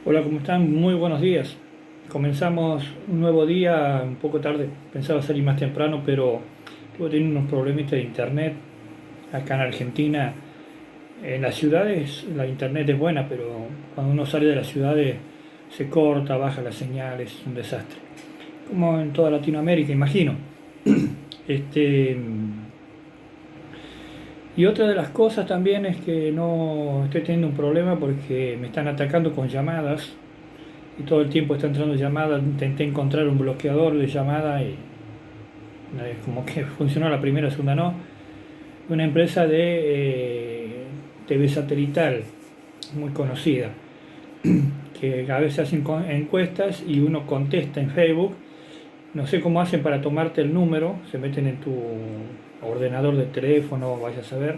Hola, ¿cómo están? Muy buenos días. Comenzamos un nuevo día un poco tarde. Pensaba salir más temprano, pero tuve teniendo unos problemitas de internet. Acá en Argentina, en las ciudades la internet es buena, pero cuando uno sale de las ciudades se corta, baja la señal, es un desastre. Como en toda Latinoamérica, imagino. Este, y otra de las cosas también es que no estoy teniendo un problema porque me están atacando con llamadas y todo el tiempo está entrando llamadas. Intenté encontrar un bloqueador de llamadas y como que funcionó la primera, segunda no. Una empresa de TV satelital muy conocida, que a veces hacen encuestas y uno contesta en Facebook. No sé cómo hacen para tomarte el número, se meten en tu ordenador de teléfono, vaya a saber,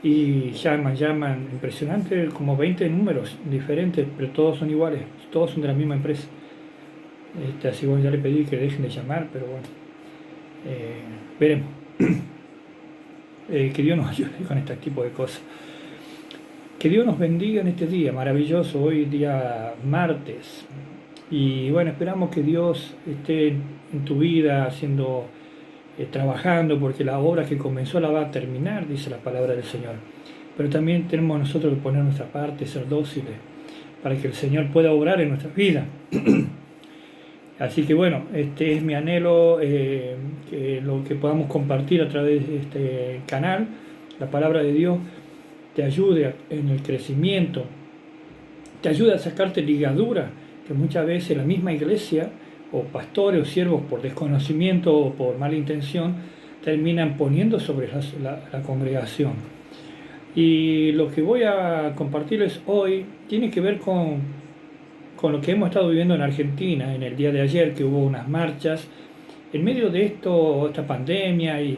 y llaman, impresionante, como 20 números diferentes, pero todos son iguales, todos son de la misma empresa. Así bueno, ya le pedí que dejen de llamar, pero bueno, veremos. Que Dios nos ayude con este tipo de cosas. Que Dios nos bendiga en este día maravilloso, hoy día martes. Y bueno, esperamos que Dios esté en tu vida haciendo, trabajando, porque la obra que comenzó la va a terminar, dice la palabra del Señor. Pero también tenemos nosotros que poner nuestra parte, ser dóciles, para que el Señor pueda obrar en nuestras vidas. Así que bueno, este es mi anhelo, que lo que podamos compartir a través de este canal, la palabra de Dios, te ayude en el crecimiento, te ayude a sacarte ligaduras que muchas veces la misma iglesia, o pastores o siervos por desconocimiento o por mala intención, terminan poniendo sobre la congregación. Y lo que voy a compartirles hoy tiene que ver con lo que hemos estado viviendo en Argentina en el día de ayer, que hubo unas marchas. En medio de esta pandemia y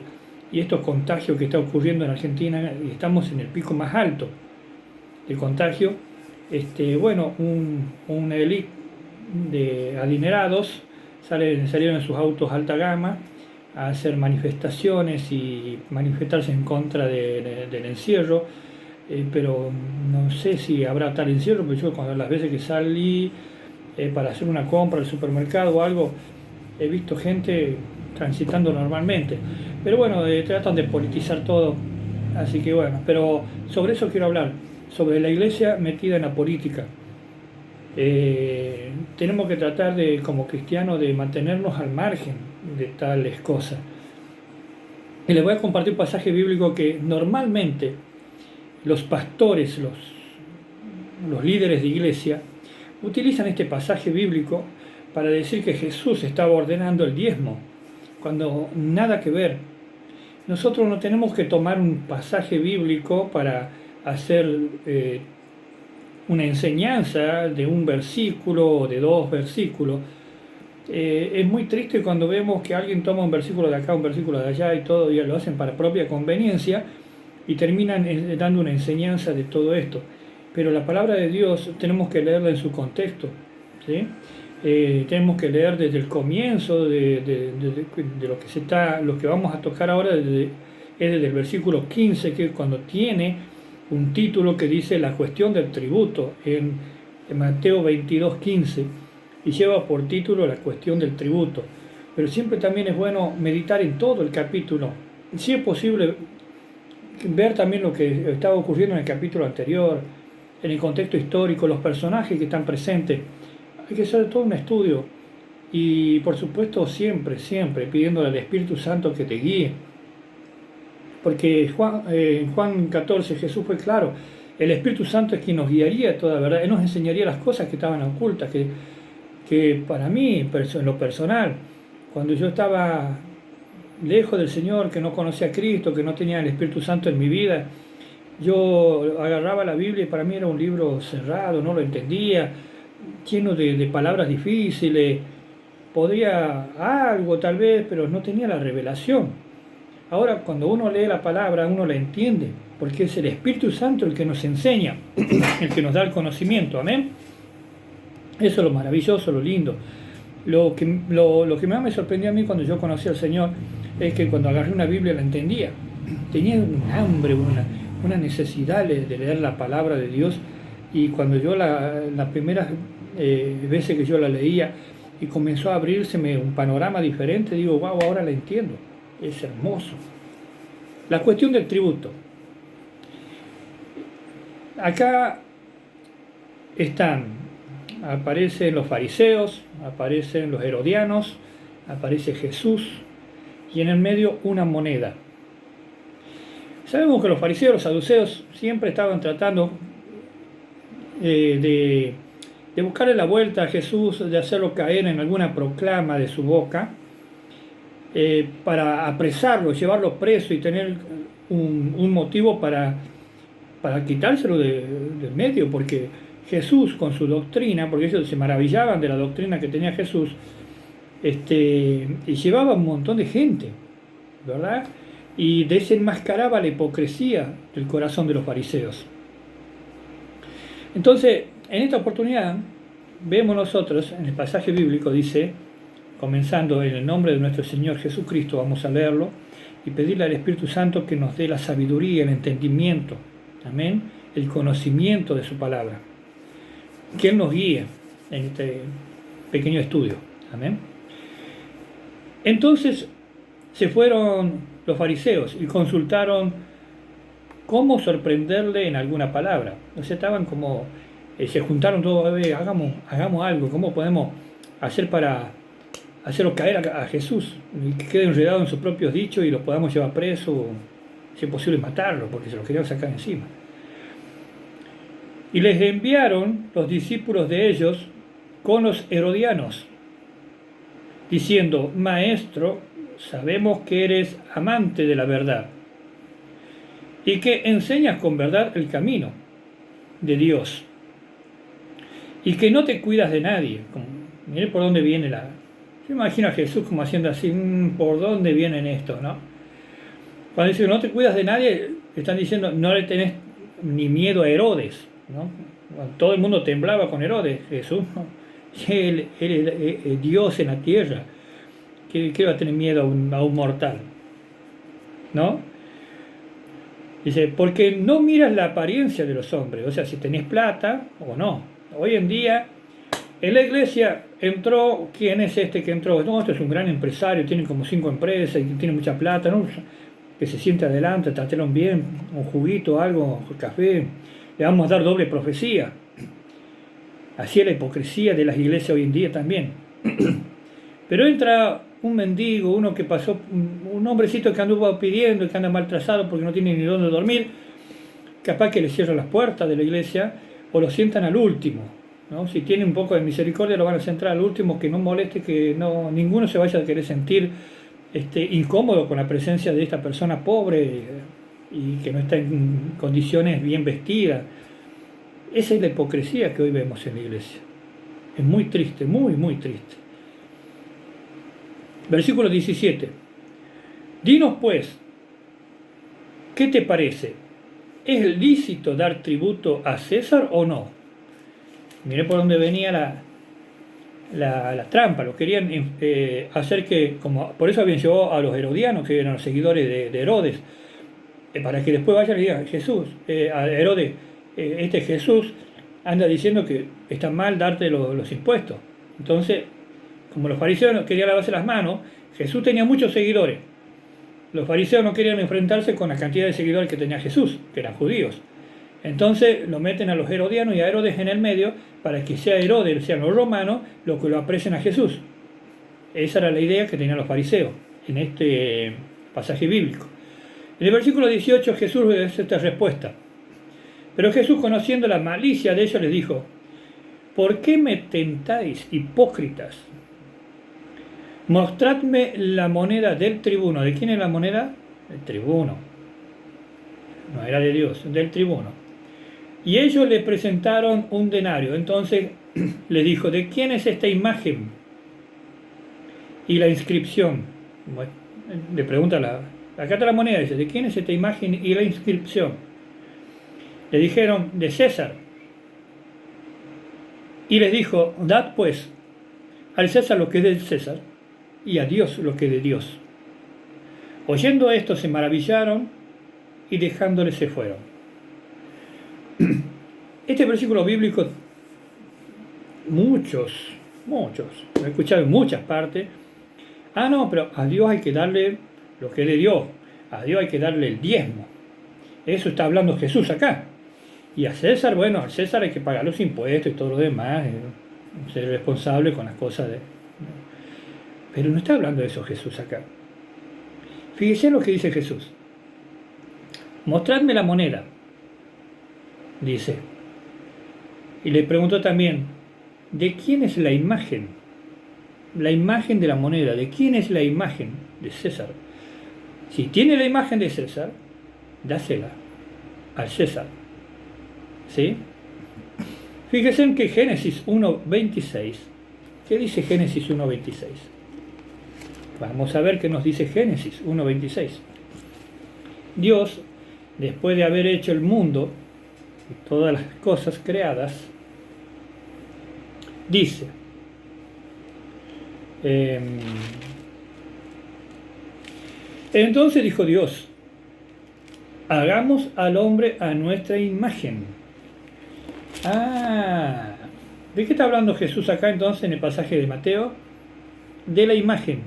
estos contagios que está ocurriendo en Argentina, y estamos en el pico más alto de contagio. Bueno, una élite de adinerados salieron en sus autos alta gama a hacer manifestaciones y manifestarse en contra del encierro. Pero no sé si habrá tal encierro, porque yo cuando las veces que salí para hacer una compra al supermercado o algo, he visto gente transitando normalmente. Pero bueno, tratan de politizar todo, así que bueno, pero sobre eso quiero hablar, sobre la iglesia metida en la política. Tenemos que tratar de, como cristianos, de mantenernos al margen de tales cosas. Y les voy a compartir un pasaje bíblico que normalmente los pastores, los líderes de iglesia, utilizan este pasaje bíblico para decir que Jesús estaba ordenando el diezmo, cuando nada que ver. Nosotros no tenemos que tomar un pasaje bíblico para hacer una enseñanza de un versículo o de dos versículos. Es muy triste cuando vemos que alguien toma un versículo de acá, un versículo de allá y todo, y lo hacen para propia conveniencia y terminan dando una enseñanza de todo esto. Pero la palabra de Dios tenemos que leerla en su contexto, ¿sí? Tenemos que leer desde el comienzo de lo que vamos a tocar ahora, es desde el versículo 15, que es cuando tiene un título que dice la cuestión del tributo, en Mateo 22:15, y lleva por título la cuestión del tributo. Pero siempre también es bueno meditar en todo el capítulo, si es posible ver también lo que estaba ocurriendo en el capítulo anterior, en el contexto histórico, los personajes que están presentes. Hay que hacer todo un estudio y por supuesto siempre pidiéndole al Espíritu Santo que te guíe. Porque en Juan 14 Jesús fue claro, el Espíritu Santo es quien nos guiaría a toda verdad, Él nos enseñaría las cosas que estaban ocultas, que para mí, en lo personal, cuando yo estaba lejos del Señor, que no conocía a Cristo, que no tenía el Espíritu Santo en mi vida, yo agarraba la Biblia y para mí era un libro cerrado, no lo entendía, lleno de palabras difíciles, podía algo tal vez, pero no tenía la revelación. Ahora, cuando uno lee la palabra, uno la entiende, porque es el Espíritu Santo el que nos enseña, el que nos da el conocimiento, amén. Eso es lo maravilloso, lo lindo. Lo que más me sorprendió a mí cuando yo conocí al Señor es que cuando agarré una Biblia la entendía. Tenía un hambre, una necesidad de leer la palabra de Dios Y cuando yo las primeras veces que yo la leía y comenzó a abrírseme un panorama diferente, digo, wow, ahora la entiendo. Es hermoso. La cuestión del tributo. Acá aparecen los fariseos, aparecen los herodianos, aparece Jesús y en el medio una moneda. Sabemos que los fariseos, los saduceos siempre estaban tratando de buscarle la vuelta a Jesús, de hacerlo caer en alguna proclama de su boca, para apresarlo, llevarlo preso y tener un motivo para quitárselo del medio, porque Jesús con su doctrina, porque ellos se maravillaban de la doctrina que tenía Jesús, y llevaba un montón de gente, ¿verdad? Y desenmascaraba la hipocresía del corazón de los fariseos. Entonces, en esta oportunidad, vemos nosotros, en el pasaje bíblico dice, comenzando en el nombre de nuestro Señor Jesucristo, vamos a leerlo, y pedirle al Espíritu Santo que nos dé la sabiduría, el entendimiento, amén, el conocimiento de su palabra, que Él nos guíe en este pequeño estudio, amén. Entonces se fueron los fariseos y consultaron cómo sorprenderle en alguna palabra. O sea, estaban como, se juntaron todos, hagamos algo, ¿cómo podemos hacer para hacerlo caer a Jesús? Y que quede enredado en sus propios dichos y lo podamos llevar preso, si es posible matarlo, porque se lo querían sacar encima. Y les enviaron los discípulos de ellos con los herodianos, diciendo, Maestro, sabemos que eres amante de la verdad y que enseñas con verdad el camino de Dios y que no te cuidas de nadie. Mire por dónde viene Yo imagino a Jesús como haciendo así, ¿por dónde vienen esto, no? Cuando dice no te cuidas de nadie, están diciendo no le tenés ni miedo a Herodes, ¿no? Todo el mundo temblaba con Herodes. Jesús, ¿no? Él es Dios en la tierra. ¿Qué va a tener miedo a un mortal? ¿No? Dice, porque no miras la apariencia de los hombres, o sea, si tenés plata o no. Hoy en día, en la iglesia entró, ¿quién es este que entró? No, este es un gran empresario, tiene como 5 empresas y tiene mucha plata, ¿no? Que se siente adelante, trátelo bien, un juguito, algo, un café, le vamos a dar doble profecía. Así es la hipocresía de las iglesias hoy en día también. Pero entra un mendigo, uno que pasó, un hombrecito que anduvo pidiendo y que anda mal trazado porque no tiene ni dónde dormir, capaz que le cierran las puertas de la iglesia o lo sientan al último, ¿no? Si tiene un poco de misericordia lo van a centrar al último, que no moleste, que no, ninguno se vaya a querer sentir incómodo con la presencia de esta persona pobre y que no está en condiciones bien vestida. Esa es la hipocresía que hoy vemos en la iglesia. Es muy triste, muy, muy triste. Versículo 17. Dinos pues, ¿qué te parece? ¿Es lícito dar tributo a César o no? Miré por dónde venía la trampa. Lo querían hacer que, como por eso habían llevado a los herodianos, que eran los seguidores de Herodes, para que después vayan y digan, Jesús, a Herodes, este Jesús anda diciendo que está mal darte los impuestos. Entonces, como los fariseos no querían lavarse las manos, Jesús tenía muchos seguidores. Los fariseos no querían enfrentarse con la cantidad de seguidores que tenía Jesús, que eran judíos. Entonces lo meten a los herodianos y a Herodes en el medio para que sea Herodes, sean los romanos, los que lo aprecien a Jesús. Esa era la idea que tenían los fariseos en este pasaje bíblico. En el versículo 18 Jesús le da esta respuesta. Pero Jesús, conociendo la malicia de ellos, les dijo, ¿por qué me tentáis, hipócritas? Mostradme la moneda del tribuno. ¿De quién es la moneda? Del tribuno. No era de Dios, del tribuno. Y ellos le presentaron un denario. Entonces le dijo, ¿de quién es esta imagen? Y la inscripción. Bueno, le pregunta acá está la moneda, dice, ¿de quién es esta imagen y la inscripción? Le dijeron, de César. Y les dijo, dad pues al César lo que es del César y a Dios lo que es de Dios. Oyendo esto se maravillaron y dejándole se fueron. Este versículo bíblico, muchos, lo he escuchado en muchas partes. No, pero a Dios hay que darle lo que le dio, a Dios hay que darle el diezmo. Eso está hablando Jesús acá. Y a César, bueno, al César hay que pagar los impuestos y todo lo demás, ser responsable con las cosas de... Pero no está hablando de eso Jesús acá. Fíjese lo que dice Jesús. Mostradme la moneda, dice. Y le preguntó también, ¿de quién es la imagen? La imagen de la moneda, ¿de quién es la imagen? De César. Si tiene la imagen de César, dásela al César. ¿Sí? Fíjense en que Génesis 1.26. ¿Qué dice Génesis 1.26? Vamos a ver qué nos dice Génesis 1.26. Dios, después de haber hecho el mundo y todas las cosas creadas, dice, entonces dijo Dios, hagamos al hombre a nuestra imagen. ¿De qué está hablando Jesús acá entonces en el pasaje de Mateo? De la imagen.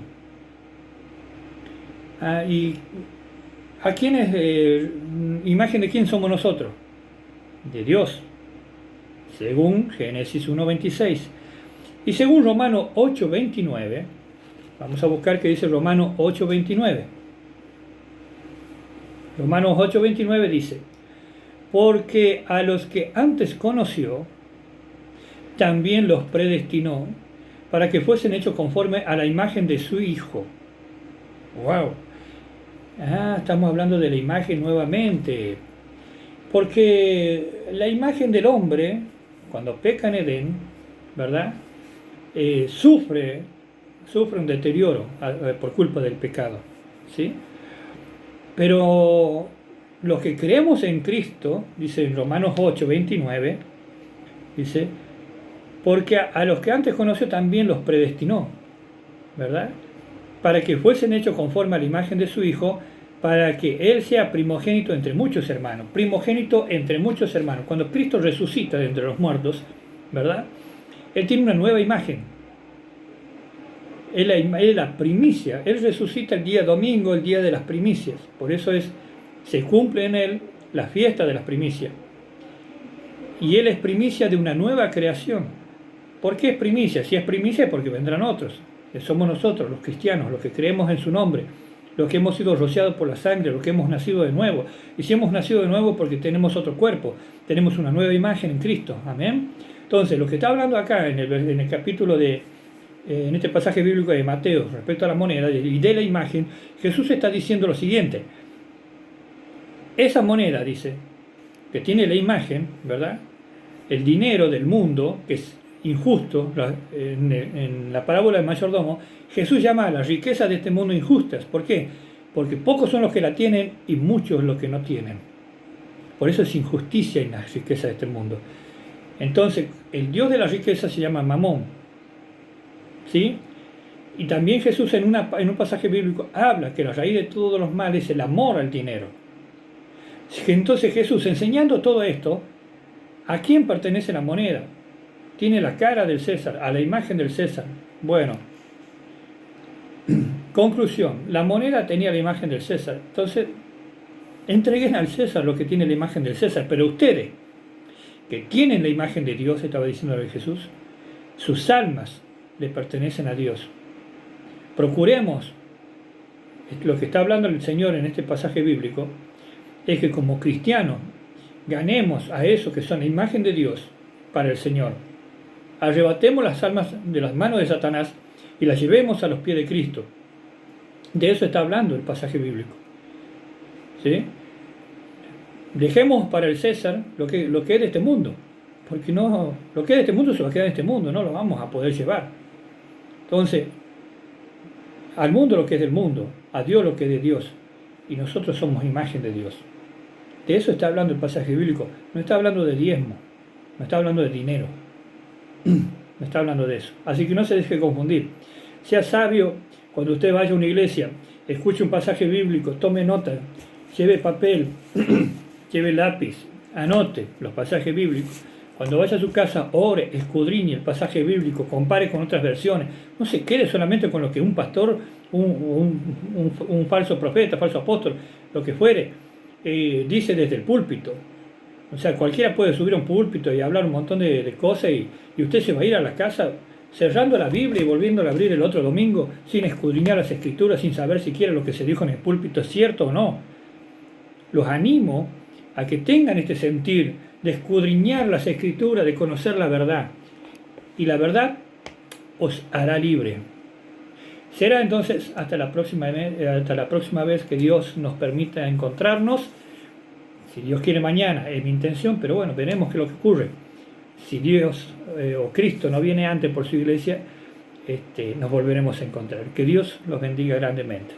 ¿Y a quién es imagen de quién somos nosotros? De Dios, según Génesis 1.26. Y según Romanos 8.29, vamos a buscar qué dice Romanos 8.29. Romanos 8.29 dice, porque a los que antes conoció, también los predestinó para que fuesen hechos conforme a la imagen de su Hijo. ¡Wow! Estamos hablando de la imagen nuevamente. Porque la imagen del hombre, cuando peca en Edén, ¿verdad? Sufre un deterioro por culpa del pecado, ¿sí? Pero los que creemos en Cristo, dice en Romanos 8.29, dice, porque a los que antes conoció también los predestinó, ¿verdad? Para que fuesen hechos conforme a la imagen de su Hijo, para que Él sea primogénito entre muchos hermanos. Primogénito entre muchos hermanos. Cuando Cristo resucita de entre los muertos, ¿verdad? Él tiene una nueva imagen. Él es la primicia. Él resucita el día domingo, el día de las primicias. Por eso se cumple en Él la fiesta de las primicias. Y Él es primicia de una nueva creación. ¿Por qué es primicia? Si es primicia es porque vendrán otros. Somos nosotros, los cristianos, los que creemos en su nombre, los que hemos sido rociados por la sangre, los que hemos nacido de nuevo. Y si hemos nacido de nuevo porque tenemos otro cuerpo, tenemos una nueva imagen en Cristo. Amén. Entonces, lo que está hablando acá en el capítulo en este pasaje bíblico de Mateo, respecto a la moneda y de la imagen, Jesús está diciendo lo siguiente. Esa moneda, dice, que tiene la imagen, ¿verdad? El dinero del mundo, que es injusto, en la parábola del mayordomo, Jesús llama a las riquezas de este mundo injustas. ¿Por qué? Porque pocos son los que la tienen y muchos los que no tienen. Por eso es injusticia en las riquezas de este mundo. Entonces, el Dios de la riqueza se llama Mamón. ¿Sí? Y también Jesús en un pasaje bíblico habla que la raíz de todos los males es el amor al dinero. Entonces Jesús, enseñando todo esto, ¿a quién pertenece la moneda? Tiene la cara del César, a la imagen del César. Bueno, conclusión, la moneda tenía la imagen del César. Entonces, entreguen al César lo que tiene la imagen del César. Pero ustedes, que tienen la imagen de Dios, estaba diciendo Jesús, sus almas le pertenecen a Dios. Procuremos, lo que está hablando el Señor en este pasaje bíblico, es que como cristianos ganemos a eso que son la imagen de Dios para el Señor. Arrebatemos las almas de las manos de Satanás y las llevemos a los pies de Cristo. De eso está hablando el pasaje bíblico. ¿Sí? Dejemos para el César lo que es de este mundo, porque no, lo que es de este mundo se va a quedar en este mundo, no lo vamos a poder llevar. Entonces, al mundo lo que es del mundo, a Dios lo que es de Dios, y nosotros somos imagen de Dios. De eso está hablando el pasaje bíblico. No está hablando de diezmo, no está hablando de dinero, no está hablando de eso. Así que no se deje confundir. Sea sabio cuando usted vaya a una iglesia, escuche un pasaje bíblico, tome nota, lleve papel, lleve lápiz, anote los pasajes bíblicos, Cuando vaya a su casa, ore, escudriñe el pasaje bíblico, compare con otras versiones. No se quede solamente con lo que un pastor, un falso profeta, falso apóstol, lo que fuere, dice desde el púlpito. O sea, cualquiera puede subir a un púlpito y hablar un montón de cosas y usted se va a ir a la casa cerrando la Biblia y volviéndola a abrir el otro domingo sin escudriñar las escrituras, sin saber siquiera lo que se dijo en el púlpito es cierto o no. Los animo a que tengan este sentir de escudriñar las escrituras, de conocer la verdad. Y la verdad os hará libre. Será entonces hasta la próxima vez que Dios nos permita encontrarnos. Si Dios quiere mañana, es mi intención, pero bueno, veremos qué es lo que ocurre. Si Dios o Cristo no viene antes por su iglesia, nos volveremos a encontrar. Que Dios los bendiga grandemente.